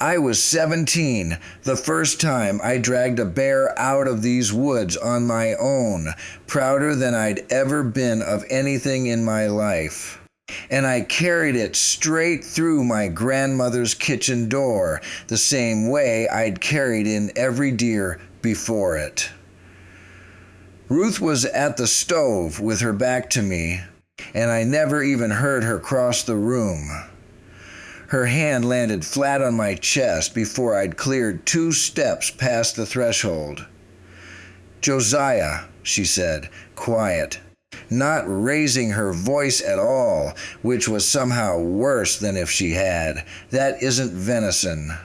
I was 17 the first time I dragged a bear out of these woods on my own, prouder than I'd ever been of anything in my life. And I carried it straight through my grandmother's kitchen door, the same way I'd carried in every deer before it. Ruth was at the stove with her back to me, and I never even heard her cross the room. Her hand landed flat on my chest before I'd cleared 2 steps past the threshold. "Josiah," she said, quiet, not raising her voice at all, which was somehow worse than if she had. "That isn't venison."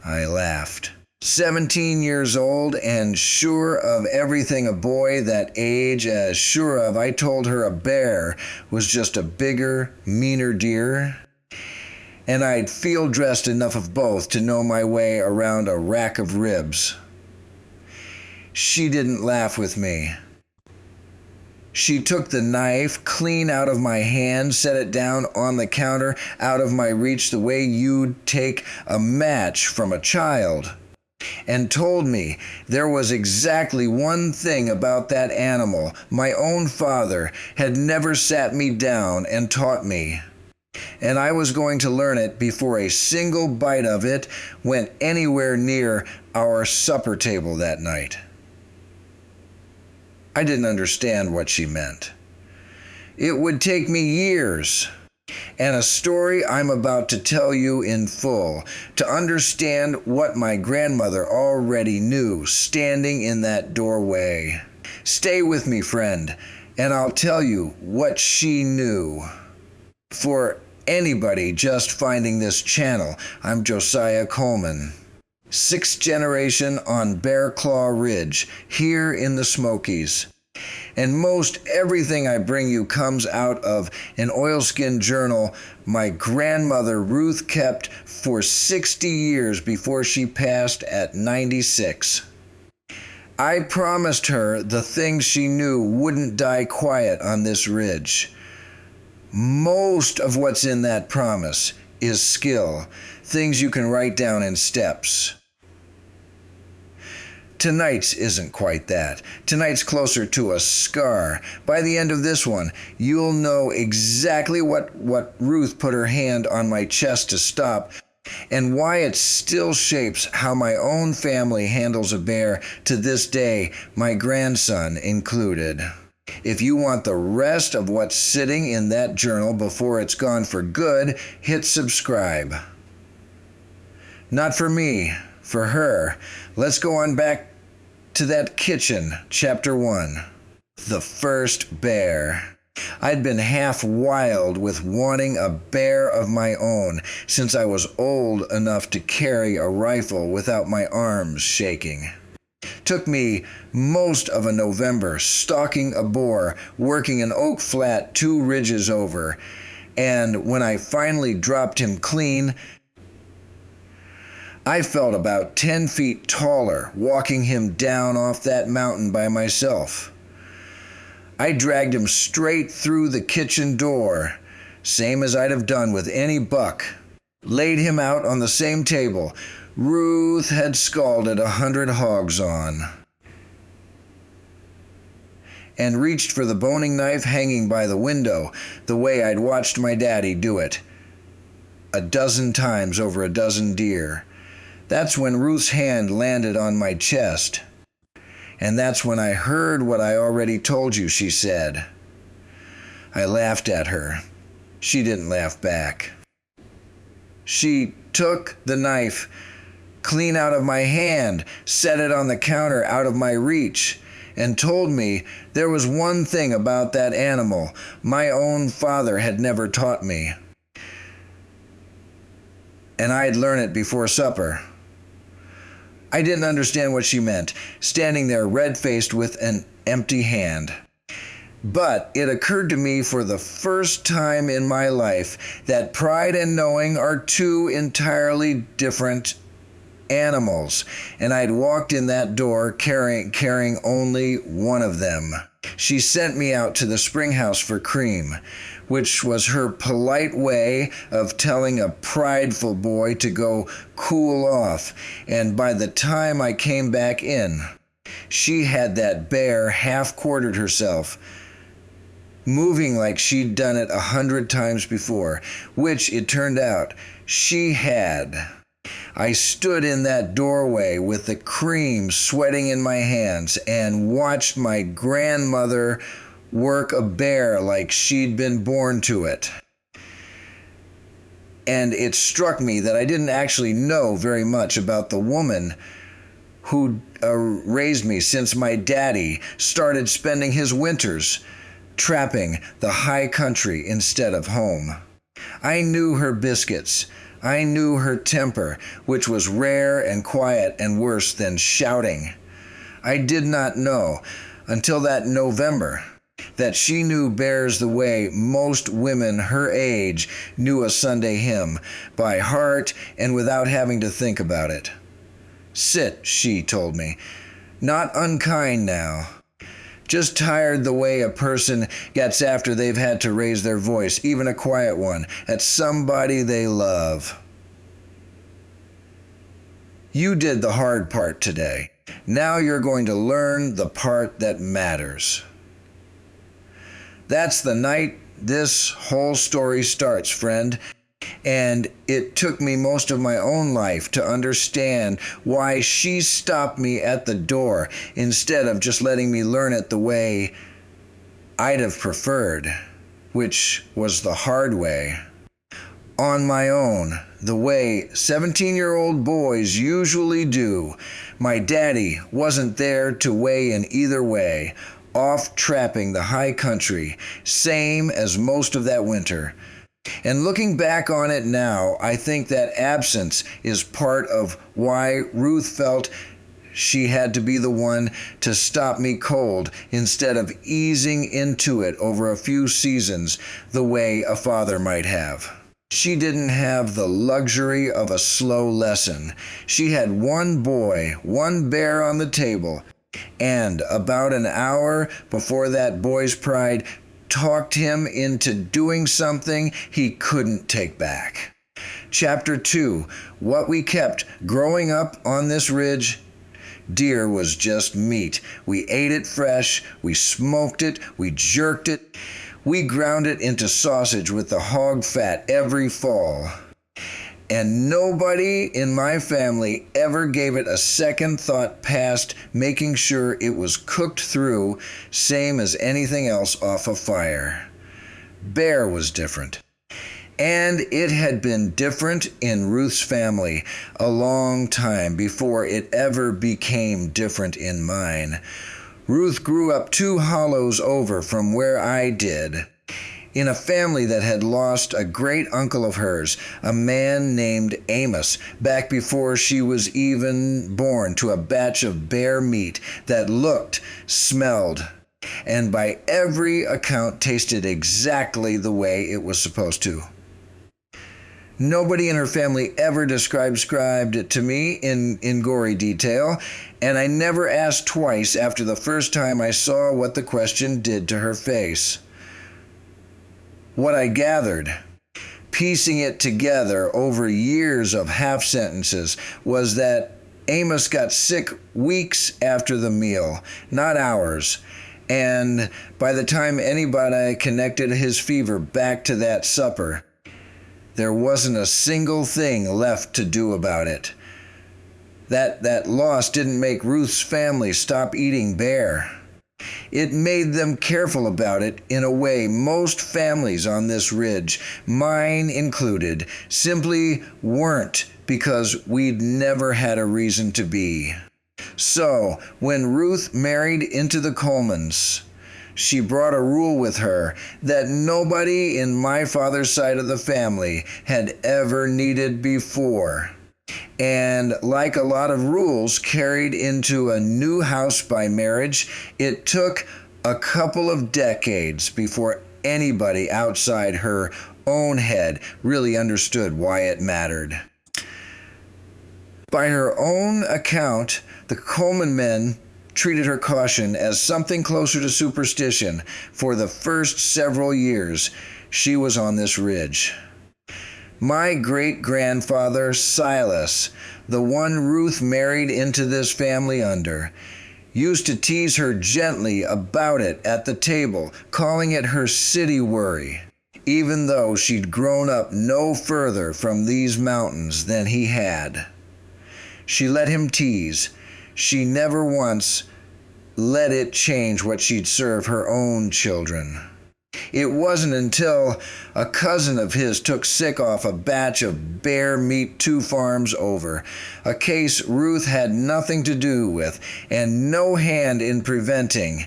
I laughed. 17 years old and sure of everything a boy that age as sure of, I told her a bear was just a bigger, meaner deer. And I'd field dressed enough of both to know my way around a rack of ribs. She didn't laugh with me. She took the knife clean out of my hand, set it down on the counter out of my reach the way you'd take a match from a child, and told me there was exactly one thing about that animal my own father had never sat me down and taught me. And I was going to learn it before a single bite of it went anywhere near our supper table that night. I didn't understand what she meant. It would take me years and a story I'm about to tell you in full to understand what my grandmother already knew standing in that doorway. Stay with me, friend, and I'll tell you what she knew. For anybody just finding this channel, I'm Josiah Coleman. 6th generation on Bear Claw Ridge, here in the Smokies. And most everything I bring you comes out of an oilskin journal my grandmother Ruth kept for 60 years before she passed at 96. I promised her the things she knew wouldn't die quiet on this ridge. Most of what's in that promise is skill, things you can write down in steps. Tonight's isn't quite that. Tonight's closer to a scar. By the end of this one, you'll know exactly what Ruth put her hand on my chest to stop, and why it still shapes how my own family handles a bear to this day, my grandson included. If you want the rest of what's sitting in that journal before it's gone for good, hit subscribe. Not for me, for her. Let's go on back to that kitchen, Chapter 1. The first bear. I'd been half wild with wanting a bear of my own since I was old enough to carry a rifle without my arms shaking. Took me most of a November stalking a boar, working an oak flat 2 ridges over, and when I finally dropped him clean, I felt about 10 feet taller walking him down off that mountain by myself. I dragged him straight through the kitchen door, same as I'd have done with any buck. Laid him out on the same table Ruth had scalded 100 hogs on, and reached for the boning knife hanging by the window the way I'd watched my daddy do it 12 times over 12 deer. That's when Ruth's hand landed on my chest. And that's when I heard what I already told you she said. I laughed at her. She didn't laugh back. She took the knife clean out of my hand, set it on the counter out of my reach, and told me there was one thing about that animal my own father had never taught me. And I'd learn it before supper. I didn't understand what she meant, standing there red-faced with an empty hand. But it occurred to me for the first time in my life that pride and knowing are 2 entirely different animals, and I'd walked in that door carrying only one of them. She sent me out to the spring house for cream, which was her polite way of telling a prideful boy to go cool off, and by the time I came back in, she had that bear half-quartered herself, moving like she'd done it 100 times before, which it turned out she had. I stood in that doorway with the cream sweating in my hands and watched my grandmother work a bear like she'd been born to it. And it struck me that I didn't actually know very much about the woman who raised me, since my daddy started spending his winters trapping the high country instead of home. I knew her biscuits. I knew her temper, which was rare and quiet and worse than shouting. I did not know until that November that she knew bears the way most women her age knew a Sunday hymn, by heart and without having to think about it. Sit, she told me. Not unkind now. Just tired the way a person gets after they've had to raise their voice, even a quiet one, at somebody they love. You did the hard part today. Now you're going to learn the part that matters. That's the night this whole story starts, friend. And it took me most of my own life to understand why she stopped me at the door instead of just letting me learn it the way I'd have preferred, which was the hard way. On my own, the way 17-year-old boys usually do. My daddy wasn't there to weigh in either way, off trapping the high country, same as most of that winter. And looking back on it now, I think that absence is part of why Ruth felt she had to be the one to stop me cold instead of easing into it over a few seasons the way a father might have. She didn't have the luxury of a slow lesson. She had one boy, one bear on the table, and about an hour before that boy's pride talked him into doing something he couldn't take back. Chapter 2, What We Kept Growing Up on This Ridge. Deer was just meat. We ate it fresh, we smoked it, we jerked it, we ground it into sausage with the hog fat every fall. And nobody in my family ever gave it a second thought past making sure it was cooked through, same as anything else off a fire. Bear was different. And it had been different in Ruth's family a long time before it ever became different in mine. Ruth grew up 2 hollows over from where I did, in a family that had lost a great uncle of hers, a man named Amos, back before she was even born, to a batch of bear meat that looked, smelled, and by every account tasted exactly the way it was supposed to. Nobody in her family ever described it to me in gory detail, and I never asked twice after the first time I saw what the question did to her face. What I gathered, piecing it together over years of half sentences, was that Amos got sick weeks after the meal, not hours. And by the time anybody connected his fever back to that supper, there wasn't a single thing left to do about it. That loss didn't make Ruth's family stop eating bear. It made them careful about it in a way most families on this ridge, mine included, simply weren't, because we'd never had a reason to be. So, when Ruth married into the Colemans, she brought a rule with her that nobody in my father's side of the family had ever needed before. And like a lot of rules carried into a new house by marriage, it took a couple of decades before anybody outside her own head really understood why it mattered. By her own account, the Coleman men treated her caution as something closer to superstition for the first several years she was on this ridge. My great-grandfather, Silas, the one Ruth married into this family under, used to tease her gently about it at the table, calling it her city worry, even though she'd grown up no further from these mountains than he had. She let him tease. She never once let it change what she'd serve her own children. It wasn't until a cousin of his took sick off a batch of bear meat 2 farms over, a case Ruth had nothing to do with and no hand in preventing,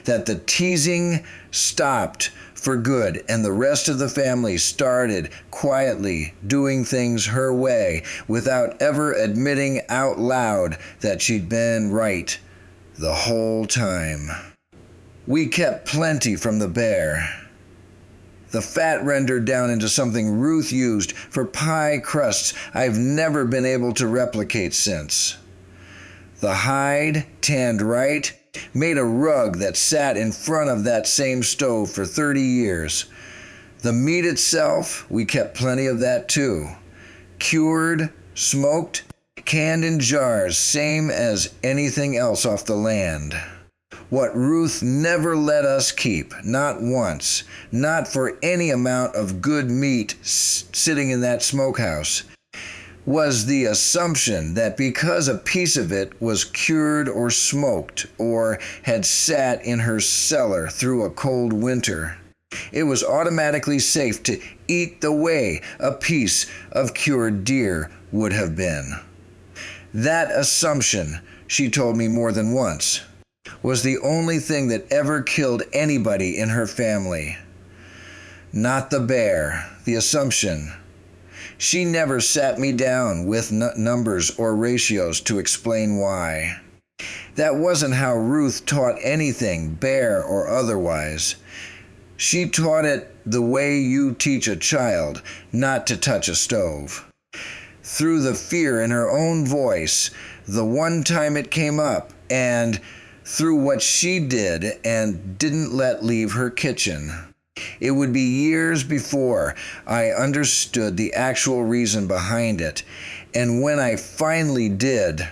that the teasing stopped for good and the rest of the family started quietly doing things her way without ever admitting out loud that she'd been right the whole time. We kept plenty from the bear. The fat rendered down into something Ruth used for pie crusts I've never been able to replicate since. The hide, tanned right, made a rug that sat in front of that same stove for 30 years. The meat itself, we kept plenty of that too. Cured, smoked, canned in jars, same as anything else off the land. What Ruth never let us keep, not once, not for any amount of good meat sitting in that smokehouse, was the assumption that because a piece of it was cured or smoked or had sat in her cellar through a cold winter, it was automatically safe to eat the way a piece of cured deer would have been. That assumption, she told me more than once, was the only thing that ever killed anybody in her family. Not the bear, the assumption. She never sat me down with numbers or ratios to explain why. That wasn't how Ruth taught anything, bear or otherwise. She taught it the way you teach a child not to touch a stove. Through the fear in her own voice, the one time it came up, and through what she did and didn't let leave her kitchen. It would be years before I understood the actual reason behind it, and when I finally did,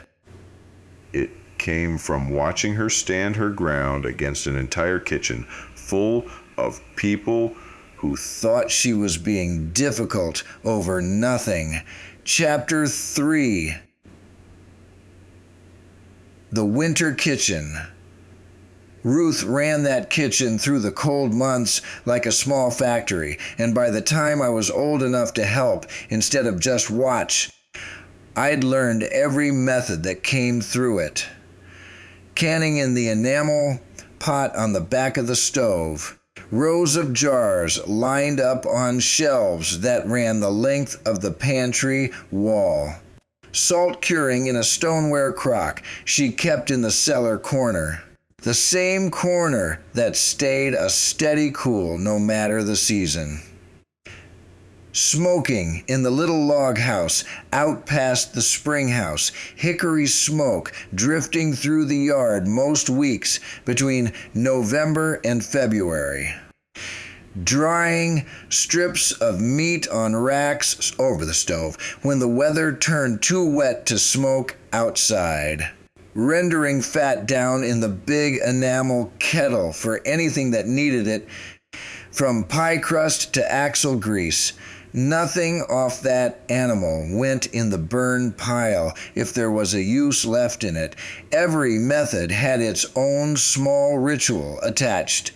it came from watching her stand her ground against an entire kitchen full of people who thought she was being difficult over nothing. Chapter 3. The Winter Kitchen. Ruth ran that kitchen through the cold months like a small factory, and by the time I was old enough to help instead of just watch, I'd learned every method that came through it. Canning in the enamel pot on the back of the stove, rows of jars lined up on shelves that ran the length of the pantry wall. Salt curing in a stoneware crock she kept in the cellar corner. The same corner that stayed a steady cool no matter the season. Smoking in the little log house out past the spring house, hickory smoke drifting through the yard most weeks between November and February. Drying strips of meat on racks over the stove when the weather turned too wet to smoke outside. Rendering fat down in the big enamel kettle for anything that needed it, from pie crust to axle grease. Nothing off that animal went in the burn pile if there was a use left in it. Every method had its own small ritual attached,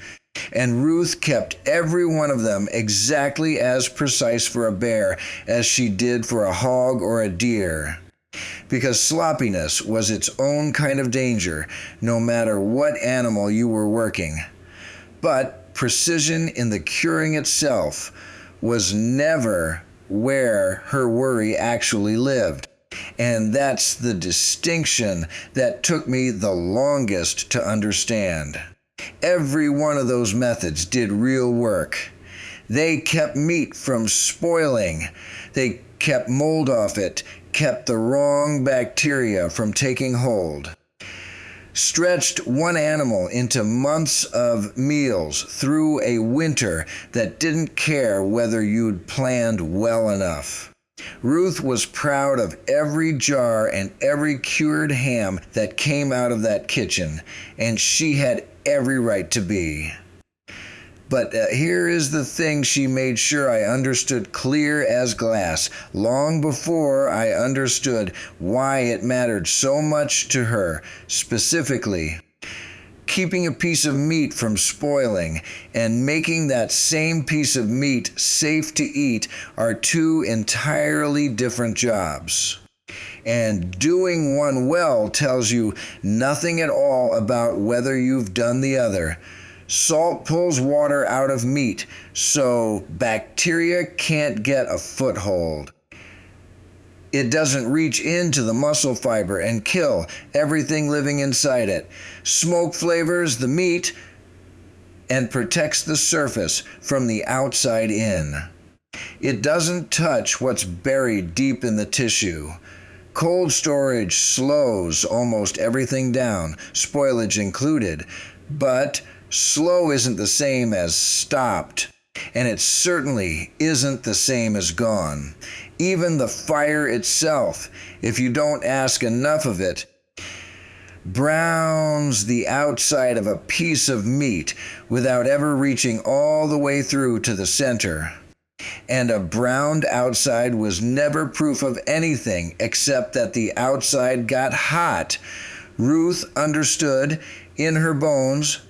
and Ruth kept every one of them exactly as precise for a bear as she did for a hog or a deer. Because sloppiness was its own kind of danger, no matter what animal you were working. But precision in the curing itself was never where her worry actually lived. And that's the distinction that took me the longest to understand. Every one of those methods did real work. They kept meat from spoiling. They kept mold off it kept the wrong bacteria from taking hold. Stretched one animal into months of meals through a winter that didn't care whether you'd planned well enough. Ruth was proud of every jar and every cured ham that came out of that kitchen, and she had every right to be. But here is the thing she made sure I understood clear as glass, long before I understood why it mattered so much to her, specifically. Keeping a piece of meat from spoiling and making that same piece of meat safe to eat are two entirely different jobs. And doing one well tells you nothing at all about whether you've done the other. Salt pulls water out of meat, so bacteria can't get a foothold. It doesn't reach into the muscle fiber and kill everything living inside it. Smoke flavors the meat and protects the surface from the outside in. It doesn't touch what's buried deep in the tissue. Cold storage slows almost everything down, spoilage included, but slow isn't the same as stopped, and it certainly isn't the same as gone. Even the fire itself, if you don't ask enough of it, browns the outside of a piece of meat without ever reaching all the way through to the center. And a browned outside was never proof of anything except that the outside got hot. Ruth understood in her bones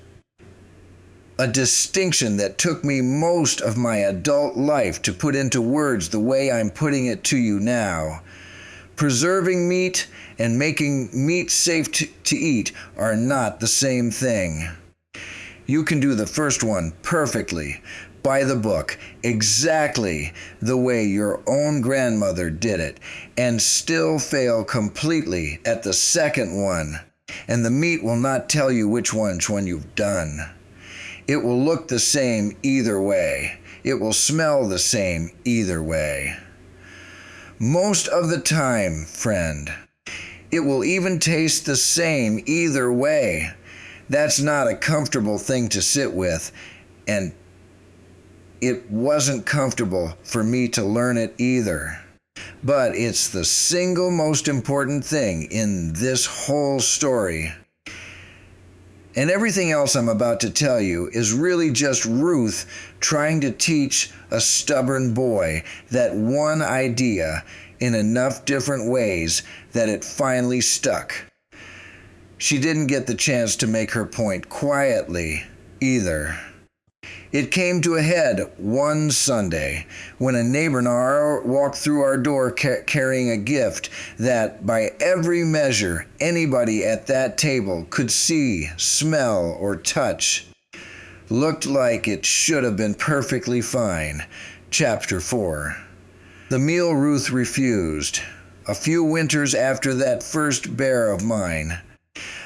a distinction that took me most of my adult life to put into words the way I'm putting it to you now. Preserving meat and making meat safe to eat are not the same thing. You can do the first one perfectly, by the book, exactly the way your own grandmother did it, and still fail completely at the second one, and the meat will not tell you which one you've done. It will look the same either way. It will smell the same either way. Most of the time, friend, it will even taste the same either way. That's not a comfortable thing to sit with, and it wasn't comfortable for me to learn it either. But it's the single most important thing in this whole story. And everything else I'm about to tell you is really just Ruth trying to teach a stubborn boy that one idea in enough different ways that it finally stuck. She didn't get the chance to make her point quietly either. It came to a head one Sunday when a neighbor walked through our door carrying a gift that, by every measure, anybody at that table could see, smell, or touch. Looked like it should have been perfectly fine. Chapter 4. The meal Ruth refused. A few winters after that first bear of mine,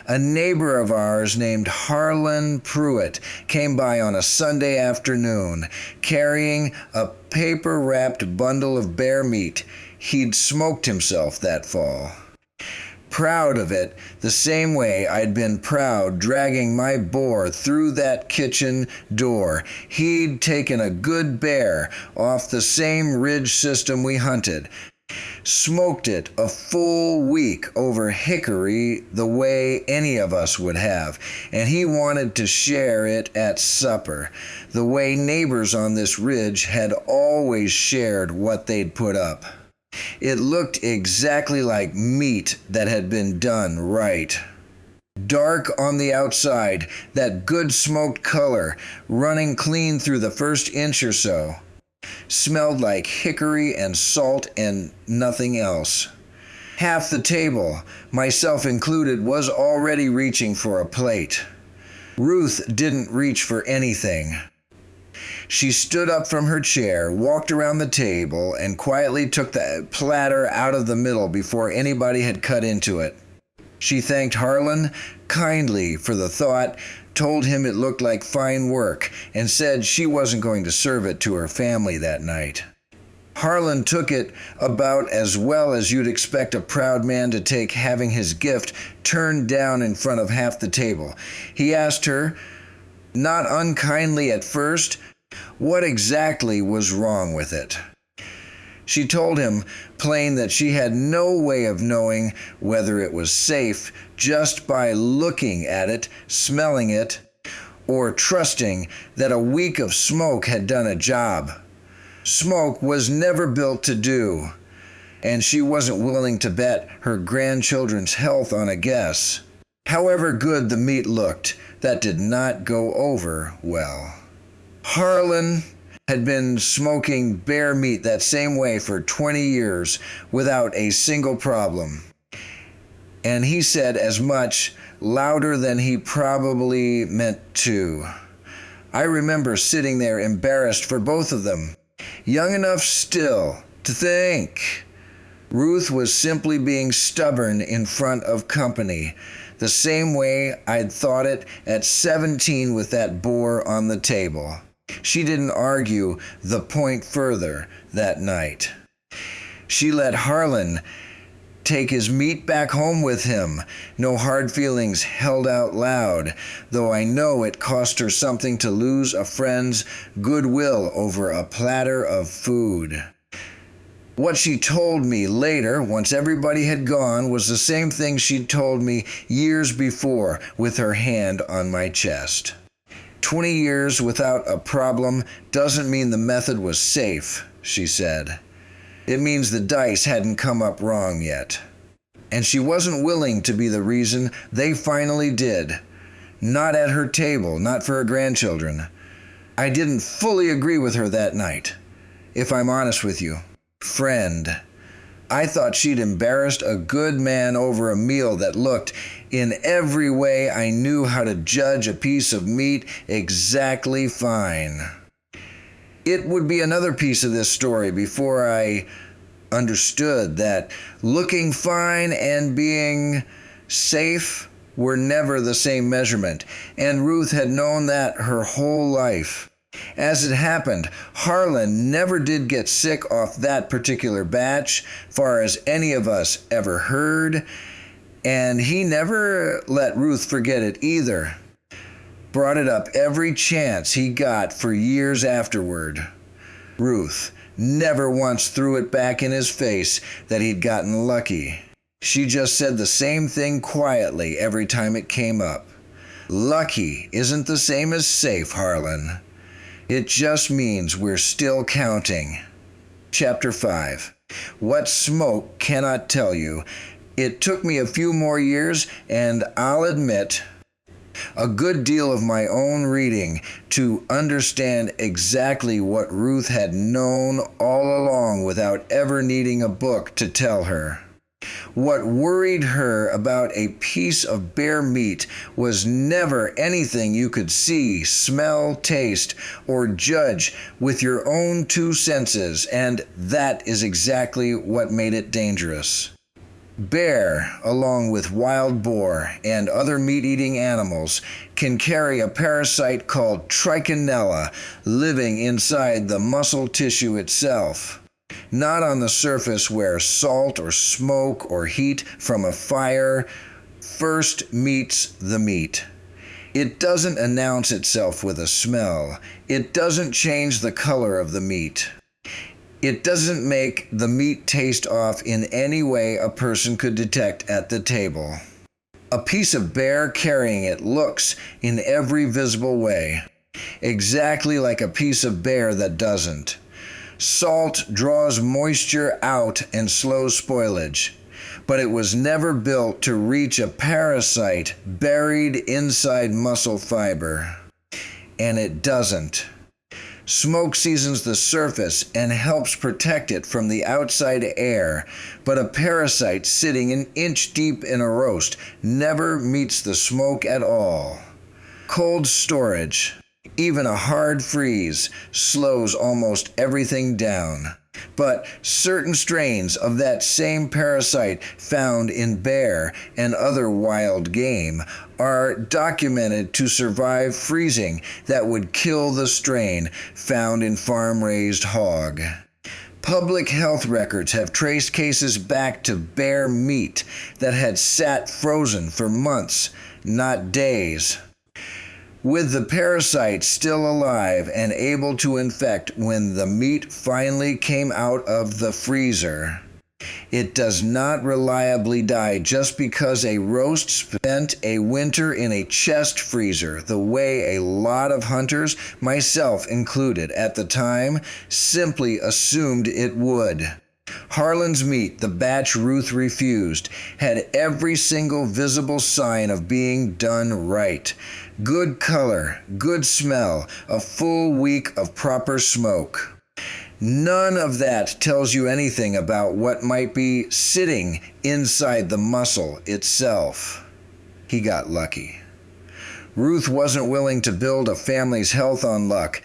a neighbor of ours named Harlan Pruitt came by on a Sunday afternoon, carrying a paper-wrapped bundle of bear meat he'd smoked himself that fall. Proud of it, the same way I'd been proud dragging my boar through that kitchen door. He'd taken a good bear off the same ridge system we hunted, smoked it a full week over hickory the way any of us would have, and he wanted to share it at supper, the way neighbors on this ridge had always shared what they'd put up. It looked exactly like meat that had been done right. Dark on the outside, that good smoked color running clean through the first inch or so. Smelled like hickory and salt and nothing else. Half the table, myself included, was already reaching for a plate. Ruth didn't reach for anything. She stood up from her chair, walked around the table, and quietly took the platter out of the middle before anybody had cut into it. She thanked Harlan kindly for the thought, told him it looked like fine work, and said she wasn't going to serve it to her family that night. Harlan took it about as well as you'd expect a proud man to take, having his gift turned down in front of half the table. He asked her, not unkindly at first, what exactly was wrong with it. She told him plain that she had no way of knowing whether it was safe just by looking at it, smelling it, or trusting that a week of smoke had done a job. Smoke was never built to do, and she wasn't willing to bet her grandchildren's health on a guess. However good the meat looked, that did not go over well. Harlan had been smoking bear meat that same way for 20 years without a single problem. And he said as much louder than he probably meant to. I remember sitting there embarrassed for both of them, young enough still to think. Ruth was simply being stubborn in front of company, the same way I'd thought it at 17 with that boar on the table. She didn't argue the point further that night. She let Harlan take his meat back home with him. No hard feelings held out loud, though I know it cost her something to lose a friend's goodwill over a platter of food. What she told me later, once everybody had gone, was the same thing she'd told me years before with her hand on my chest. 20 years without a problem doesn't mean the method was safe, she said. It means the dice hadn't come up wrong yet. And she wasn't willing to be the reason they finally did. Not at her table, not for her grandchildren. I didn't fully agree with her that night, if I'm honest with you. Friend. I thought she'd embarrassed a good man over a meal that looked, in every way I knew how to judge a piece of meat, exactly fine. It would be another piece of this story before I understood that looking fine and being safe were never the same measurement, and Ruth had known that her whole life. As it happened, Harlan never did get sick off that particular batch, far as any of us ever heard, and he never let Ruth forget it either. Brought it up every chance he got for years afterward. Ruth never once threw it back in his face that he'd gotten lucky. She just said the same thing quietly every time it came up. Lucky isn't the same as safe, Harlan. It just means we're still counting. Chapter 5. What smoke cannot tell you. It took me a few more years, and I'll admit, a good deal of my own reading to understand exactly what Ruth had known all along without ever needing a book to tell her. What worried her about a piece of bear meat was never anything you could see, smell, taste, or judge with your own two senses, and that is exactly what made it dangerous. Bear, along with wild boar and other meat-eating animals, can carry a parasite called trichinella living inside the muscle tissue itself. Not on the surface where salt or smoke or heat from a fire first meets the meat. It doesn't announce itself with a smell. It doesn't change the color of the meat. It doesn't make the meat taste off in any way a person could detect at the table. A piece of bear carrying it looks in every visible way, exactly like a piece of bear that doesn't. Salt draws moisture out and slows spoilage, but it was never built to reach a parasite buried inside muscle fiber. And it doesn't. Smoke seasons the surface and helps protect it from the outside air, but a parasite sitting an inch deep in a roast never meets the smoke at all. Cold storage, even a hard freeze, slows almost everything down. But certain strains of that same parasite found in bear and other wild game are documented to survive freezing that would kill the strain found in farm-raised hog. Public health records have traced cases back to bear meat that had sat frozen for months, not days, with the parasite still alive and able to infect when the meat finally came out of the freezer. It does not reliably die just because a roast spent a winter in a chest freezer, the way a lot of hunters, myself included at the time, simply assumed it would. Harlan's meat, the batch Ruth refused, had every single visible sign of being done right. Good color, good smell, a full week of proper smoke. None of that tells you anything about what might be sitting inside the muscle itself. He got lucky. Ruth wasn't willing to build a family's health on luck.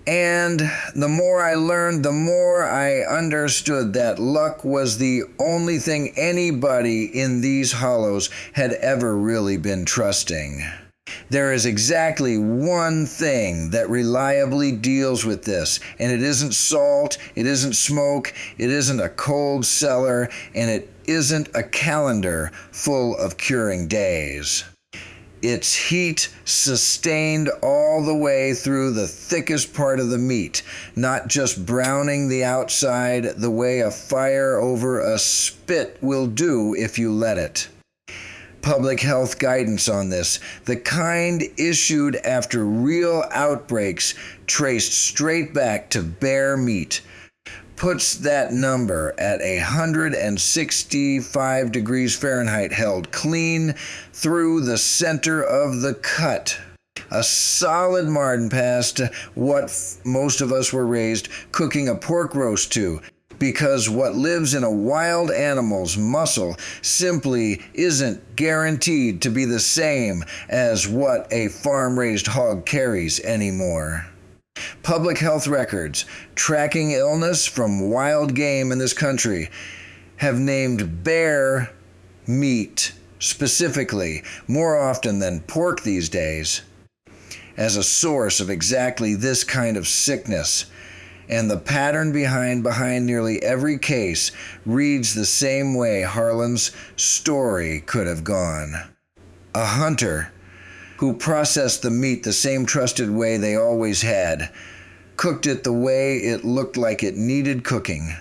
And the more I learned, the more I understood that luck was the only thing anybody in these hollows had ever really been trusting. There is exactly one thing that reliably deals with this, and it isn't salt, it isn't smoke, it isn't a cold cellar, and it isn't a calendar full of curing days. It's heat sustained all the way through the thickest part of the meat, not just browning the outside the way a fire over a spit will do if you let it. Public health guidance on this, the kind issued after real outbreaks traced straight back to bear meat, puts that number at 165 degrees Fahrenheit held clean through the center of the cut. A solid margin past what most of us were raised cooking a pork roast to, because what lives in a wild animal's muscle simply isn't guaranteed to be the same as what a farm-raised hog carries anymore. Public health records tracking illness from wild game in this country have named bear meat specifically, more often than pork these days, as a source of exactly this kind of sickness. And the pattern behind nearly every case reads the same way Harlan's story could have gone. A hunter who processed the meat the same trusted way they always had, cooked it the way it looked like it needed cooking,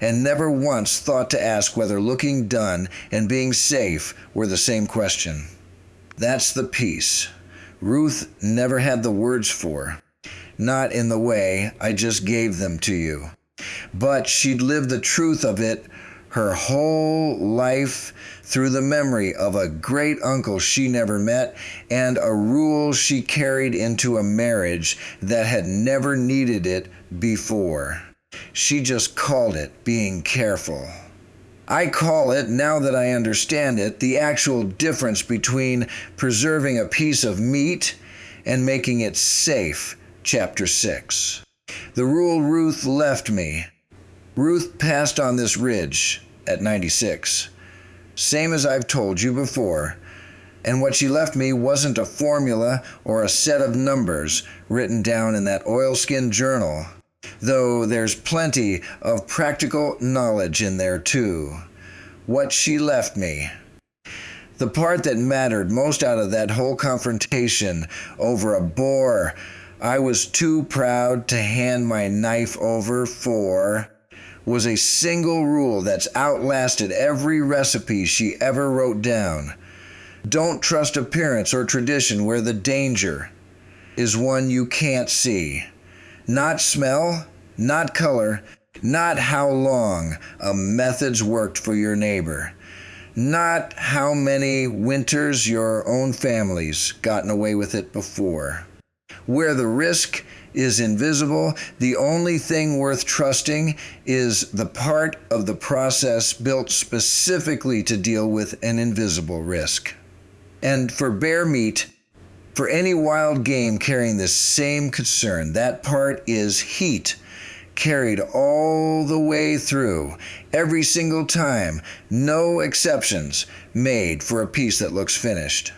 and never once thought to ask whether looking done and being safe were the same question. That's the piece Ruth never had the words for. Not in the way I just gave them to you. But she'd lived the truth of it her whole life through the memory of a great uncle she never met and a rule she carried into a marriage that had never needed it before. She just called it being careful. I call it, now that I understand it, the actual difference between preserving a piece of meat and making it safe. Chapter 6. The rule Ruth left me. Ruth passed on this ridge at 96. Same as I've told you before. And what she left me wasn't a formula or a set of numbers written down in that oilskin journal, though there's plenty of practical knowledge in there too. What she left me. The part that mattered most out of that whole confrontation over a boar I was too proud to hand my knife over for was a single rule that's outlasted every recipe she ever wrote down. Don't trust appearance or tradition where the danger is one you can't see. Not smell, not color, not how long a method's worked for your neighbor. Not how many winters your own family's gotten away with it before. Where the risk is invisible, the only thing worth trusting is the part of the process built specifically to deal with an invisible risk. And for bear meat, for any wild game carrying this same concern, that part is heat, carried all the way through, every single time, no exceptions made for a piece that looks finished.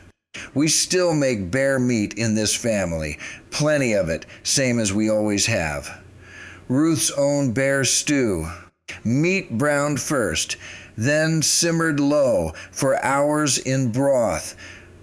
We still make bear meat in this family, plenty of it, same as we always have. Ruth's own bear stew. Meat browned first, then simmered low for hours in broth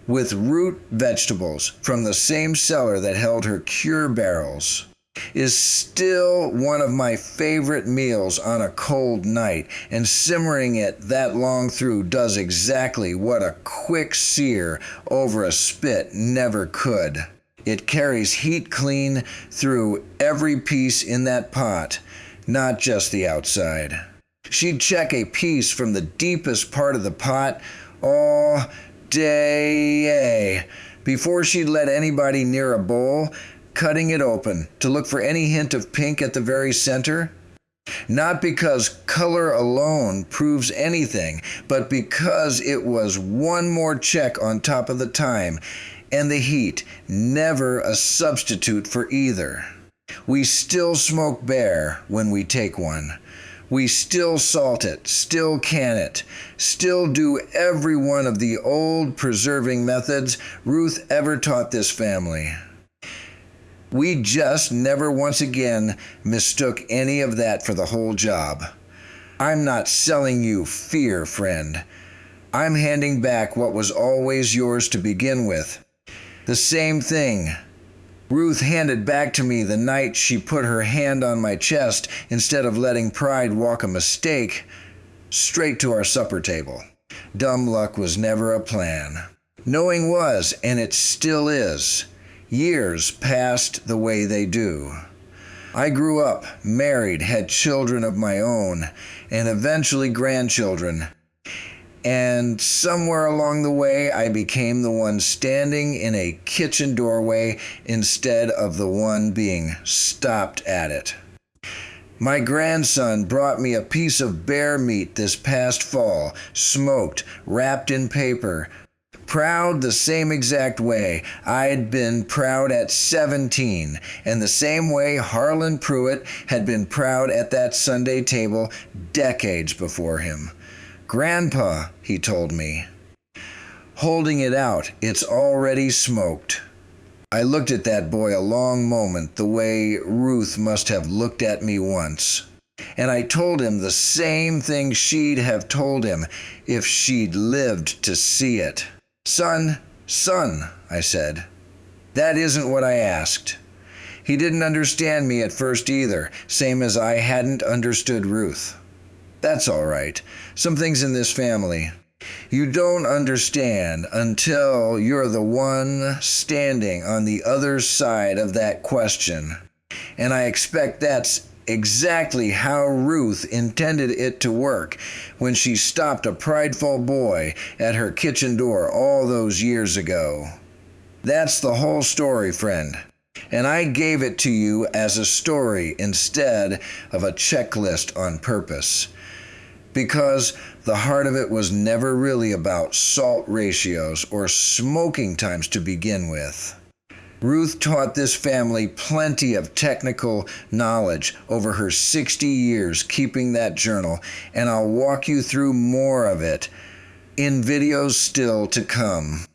with root vegetables from the same cellar that held her cure barrels, is still one of my favorite meals on a cold night, and simmering it that long through does exactly what a quick sear over a spit never could. It carries heat clean through every piece in that pot, not just the outside. She'd check a piece from the deepest part of the pot all day before she'd let anybody near a bowl, cutting it open to look for any hint of pink at the very center. Not because color alone proves anything, but because it was one more check on top of the time, and the heat, never a substitute for either. We still smoke bear when we take one. We still salt it, still can it, still do every one of the old preserving methods Ruth ever taught this family. We just never once again mistook any of that for the whole job. I'm not selling you fear, friend. I'm handing back what was always yours to begin with. The same thing Ruth handed back to me the night she put her hand on my chest instead of letting pride walk a mistake straight to our supper table. Dumb luck was never a plan. Knowing was, and it still is. Years passed the way they do. I grew up, married, had children of my own, and eventually grandchildren. And somewhere along the way, I became the one standing in a kitchen doorway instead of the one being stopped at it. My grandson brought me a piece of bear meat this past fall, smoked, wrapped in paper. Proud the same exact way I'd been proud at 17, and the same way Harlan Pruitt had been proud at that Sunday table decades before him. Grandpa, he told me. Holding it out, it's already smoked. I looked at that boy a long moment the way Ruth must have looked at me once. And I told him the same thing she'd have told him if she'd lived to see it. Son, I said, that isn't what I asked. He didn't understand me at first either, same as I hadn't understood Ruth. That's all right. Some things in this family you don't understand until you're the one standing on the other side of that question. And I expect that's exactly how Ruth intended it to work when she stopped a prideful boy at her kitchen door all those years ago. That's the whole story, friend. And I gave it to you as a story instead of a checklist on purpose. Because the heart of it was never really about salt ratios or smoking times to begin with. Ruth taught this family plenty of technical knowledge over her 60 years keeping that journal, and I'll walk you through more of it in videos still to come.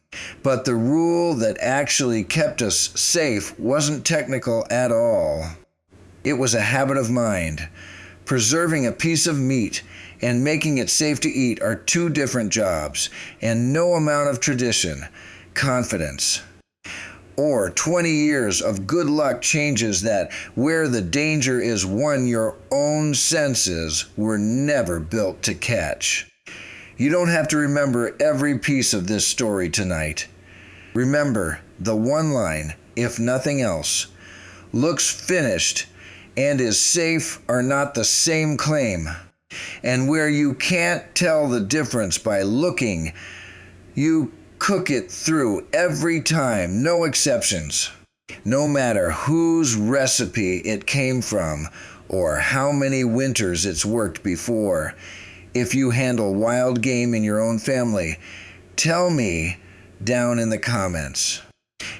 But the rule that actually kept us safe wasn't technical at all. It was a habit of mind. Preserving a piece of meat and making it safe to eat are two different jobs, and no amount of tradition, confidence, or 20 years of good luck changes that. Where the danger is one your own senses were never built to catch. You don't have to remember every piece of this story tonight. Remember the one line, if nothing else. Looks finished and is safe are not the same claim. And where you can't tell the difference by looking, you cook it through every time, no exceptions. No matter whose recipe it came from or how many winters it's worked before. If you handle wild game in your own family, tell me down in the comments.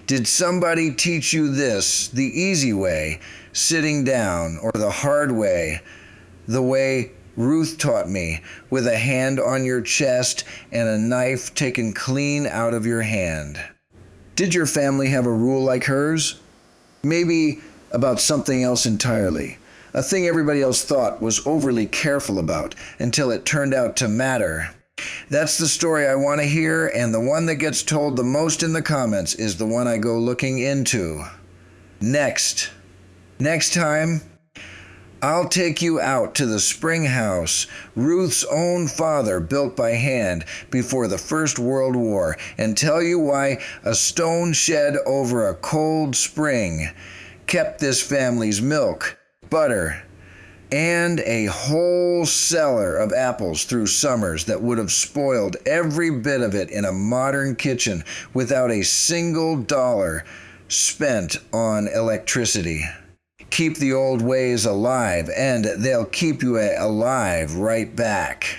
Did somebody teach you this the easy way, sitting down, or the hard way, the way Ruth taught me, with a hand on your chest and a knife taken clean out of your hand? Did your family have a rule like hers? Maybe about something else entirely. a thing everybody else thought was overly careful about until it turned out to matter. That's the story I want to hear, and the one that gets told the most in the comments is the one I go looking into. Next time, I'll take you out to the spring house Ruth's own father built by hand before the First World War and tell you why a stone shed over a cold spring kept this family's milk, butter, and a whole cellar of apples through summers that would have spoiled every bit of it in a modern kitchen without a single dollar spent on electricity. Keep the old ways alive, and they'll keep you alive right back.